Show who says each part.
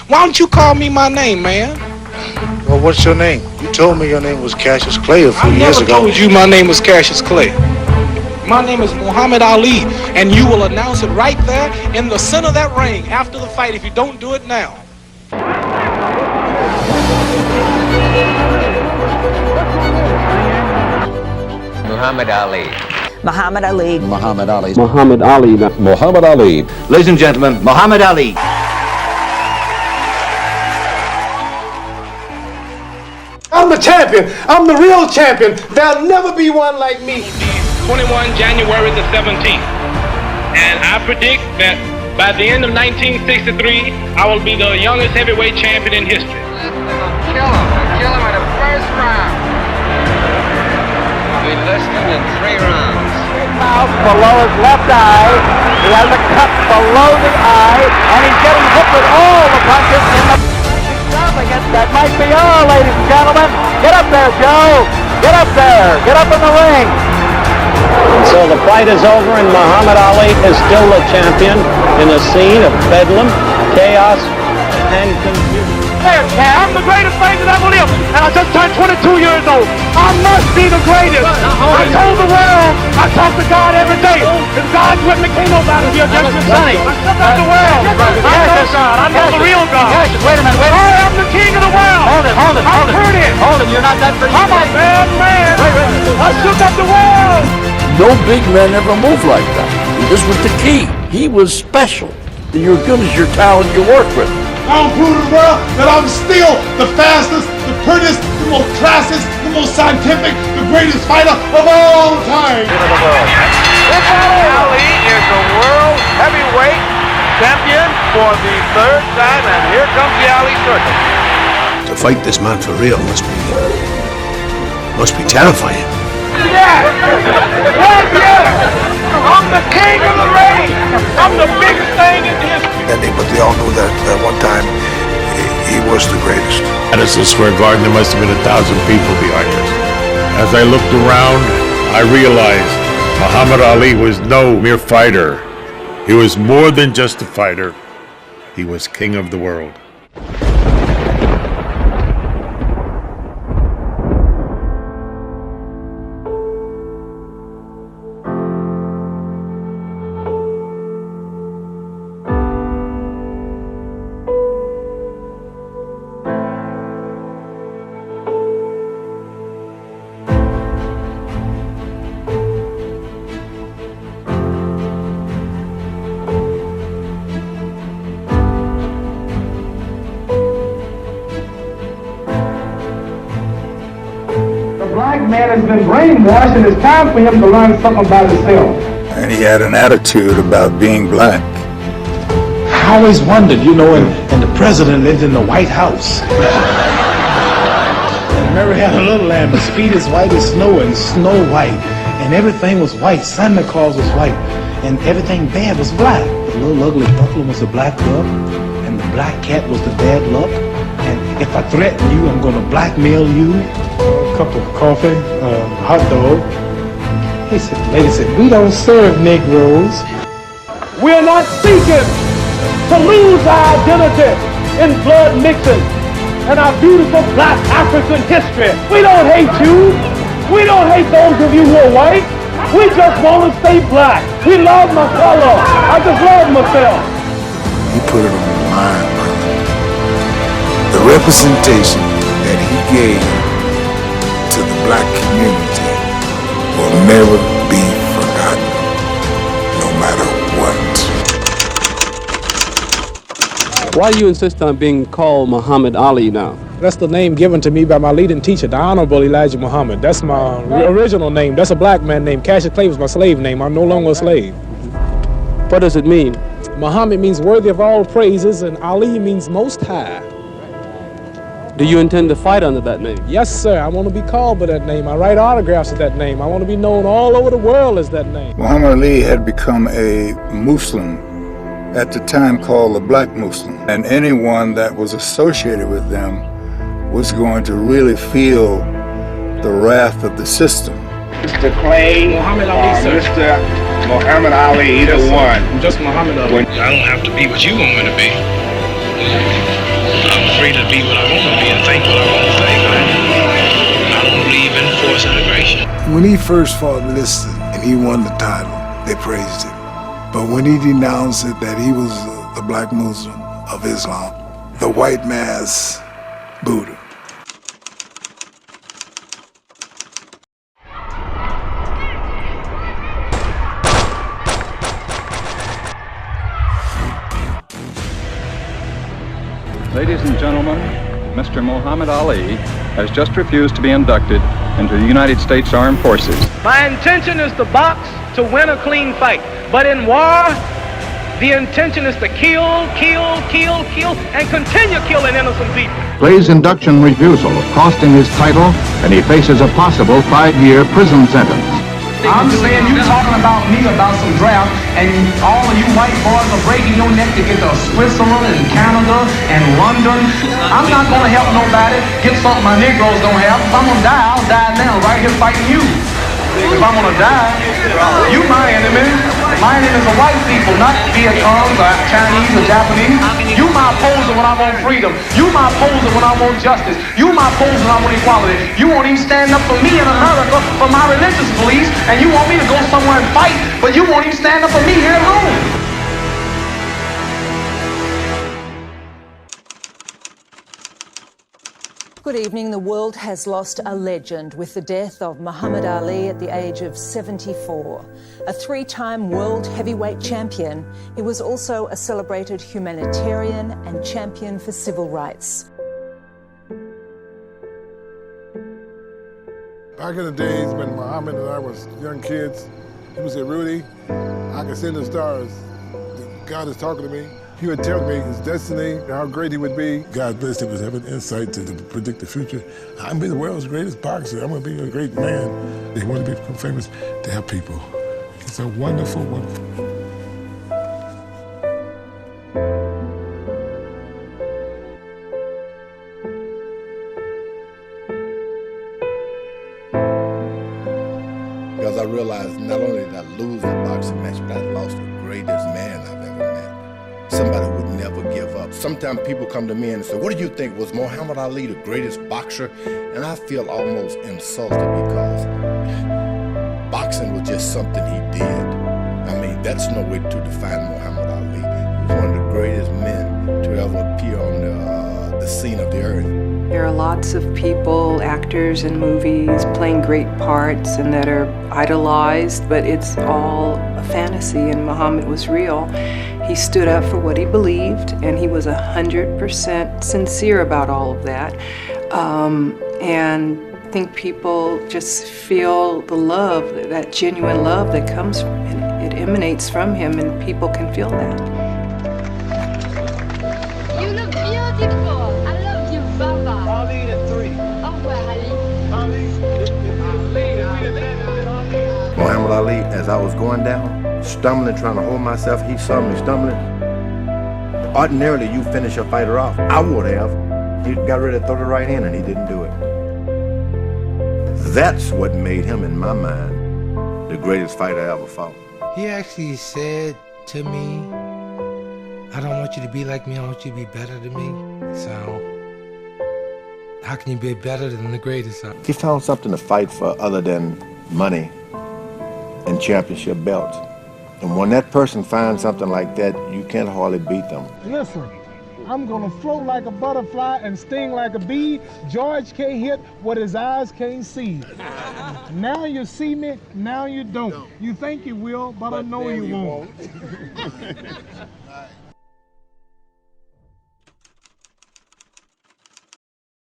Speaker 1: Why don't you call me my name, man?
Speaker 2: Well, what's your name? You told me your name was Cassius Clay a few years ago.
Speaker 1: I never told you my name was Cassius Clay. My name is Muhammed Ali, and you will announce it right there in the center of that ring after the fight if you don't do it now.
Speaker 3: Muhammad Ali.
Speaker 4: Muhammad Ali.
Speaker 5: Muhammad Ali.
Speaker 6: Muhammad Ali.
Speaker 5: Muhammad Ali.
Speaker 3: Ladies and gentlemen, Muhammad Ali.
Speaker 7: I'm the champion. I'm the real champion. There'll never be one like me.
Speaker 8: 21 January the 17th. And I predict that by the end of 1963, I will be the youngest heavyweight champion in history.
Speaker 3: Kill him in the first round. I'll be listening in 3 rounds.
Speaker 9: Mouth below his left eye. He has a cut below the eye, and he's getting hit with all the punches in the extravagance. That might be all, ladies and gentlemen. Get up there, Joe. Get up there. Get up in the ring.
Speaker 6: So the fight is over, and Muhammad Ali is still the champion in a scene of bedlam, chaos, and confusion.
Speaker 9: I'm the greatest man that ever lived, and I just turned 22 years old. I must be the greatest. I told the world, I talk to God every day. If God's with me, can't nobody be against me. I still got the world. I know God. I know the real God.
Speaker 6: Wait a minute,
Speaker 9: I am the king of the world.
Speaker 6: Hold it.
Speaker 9: I'm heard it.
Speaker 6: Hold it, you're not that pretty.
Speaker 9: I'm a bad man. I still got the world.
Speaker 5: No big man ever moved like that. This was the key. He was special. You're good as your talent you work with.
Speaker 7: I'm proving to the world that I'm still the fastest, the prettiest, the most classiest, the most scientific, the greatest fighter of all time.
Speaker 9: Ali is the world heavyweight champion for the 3rd time, and here comes the Ali circus.
Speaker 2: To fight this man for real must be terrifying.
Speaker 9: Yes! I'm the king of the ring! I'm the biggest thing in history!
Speaker 2: But they all knew that at one time he was the greatest.
Speaker 10: Madison Square Garden, there must have been 1,000 people behind us. As I looked around, I realized Muhammad Ali was no mere fighter. He was more than just a fighter. He was king of the world.
Speaker 7: Black man has been brainwashed, and it's time for him to learn something about himself.
Speaker 2: And he had an attitude about being black.
Speaker 1: I always wondered, and the president lived in the White House. And Mary had a little lamb, his feet as white as snow and Snow White. And everything was white. Santa Claus was white. And everything bad was black. The little ugly buffalo was the black luck. And the black cat was the bad luck. And if I threaten you, I'm going to blackmail you. A cup of coffee, hot dog. The lady said, we don't serve Negroes.
Speaker 9: We're not seeking to lose our identity in blood mixing and our beautiful black African history. We don't hate you. We don't hate those of you who are white. We just want to stay black. We love my color. I just love myself.
Speaker 2: He put it on the line, brother. The representation that he gave to the black community will never be forgotten, no matter what.
Speaker 6: Why do you insist on being called Muhammad Ali now?
Speaker 1: That's the name given to me by my leading teacher, the Honorable Elijah Muhammad. That's my original name. That's a black man name. Cassius Clay was my slave name. I'm no longer a slave.
Speaker 6: What does it mean?
Speaker 1: Muhammad means worthy of all praises, and Ali means most high.
Speaker 6: Do you intend to fight under that name?
Speaker 1: Yes, sir. I want to be called by that name. I write autographs with that name. I want to be known all over the world as that name.
Speaker 2: Muhammad Ali had become a Muslim at the time called a black Muslim, and anyone that was associated with them was going to really feel the wrath of the system.
Speaker 8: Mr. Clay,
Speaker 1: Muhammad Ali, sir.
Speaker 8: Mr. Muhammad Ali, either one.
Speaker 1: I'm just Muhammad Ali.
Speaker 8: I don't have to be what you want me to be. free to be what I want to be and think what I want to think. I don't believe in forced integration.
Speaker 2: When he first fought Liston and he won the title, they praised him. But when he denounced it that he was the black Muslim of Islam, the white mass booed him.
Speaker 4: Ladies and gentlemen, Mr. Muhammad Ali has just refused to be inducted into the United States Armed Forces.
Speaker 9: My intention is to box to win a clean fight. But in war, the intention is to kill, and continue killing innocent people.
Speaker 11: Clay's induction refusal cost him his title, and he faces a possible 5-year prison sentence.
Speaker 12: I'm saying you talking about me about some draft, and all of you white boys are breaking your neck to get to Switzerland and Canada and London. I'm not going to help nobody get something my Negroes don't have. If I'm going to die, I'll die now, right here fighting you. If I'm going to die, you my enemy. My enemy is the white people, not Viet Congs or Chinese or Japanese. You my opposer when I want freedom. You my opposer when I want justice. You my opposer when I want equality. You won't even stand up for me in America for my religious beliefs, and you want me to go somewhere and fight, but you won't even stand up for me here at home.
Speaker 13: Good evening. The world has lost a legend with the death of Muhammad Ali at the age of 74. A 3-time world heavyweight champion, he was also a celebrated humanitarian and champion for civil rights.
Speaker 7: Back in the days when Muhammad and I was young kids, he would say, Rudy, I can see in the stars. God is talking to me. He would tell me his destiny, how great he would be. God blessed him with having insight to predict the future. I'm going to be the world's greatest boxer. I'm going to be a great man. He wanted to become famous to help people. It's a wonderful, wonderful.
Speaker 14: Because I realized not only did I lose the boxing match, but I lost the greatest man I've ever met. Somebody would never give up. Sometimes people come to me and say, what do you think, was Muhammad Ali the greatest boxer? And I feel almost insulted because boxing was just something he did. I mean, that's no way to define Muhammad Ali. He was one of the greatest men to ever appear on the scene of the earth.
Speaker 15: There are lots of people, actors in movies, playing great parts and that are idolized, but it's all a fantasy, and Muhammad was real. He stood up for what he believed, and he was 100% sincere about all of that. And I think people just feel the love, that genuine love that comes from him. It emanates from him, and people can feel that.
Speaker 16: You look beautiful. I love you, Baba.
Speaker 9: Ali at 3.
Speaker 16: Au revoir, Ali.
Speaker 14: Muhammad Ali, as I was going down, stumbling, trying to hold myself, he saw me stumbling. Ordinarily, you finish a fighter off. I would have. He got ready to throw the right hand, and he didn't do it. That's what made him, in my mind, the greatest fighter I ever fought.
Speaker 17: He actually said to me, I don't want you to be like me, I want you to be better than me. So, how can you be better than the greatest?
Speaker 14: He found something to fight for other than money and championship belts. And when that person finds something like that, you can't hardly beat them.
Speaker 7: Listen, I'm gonna float like a butterfly and sting like a bee. George can't hit what his eyes can't see. Now you see me, now you don't. You think you will, but I know you won't.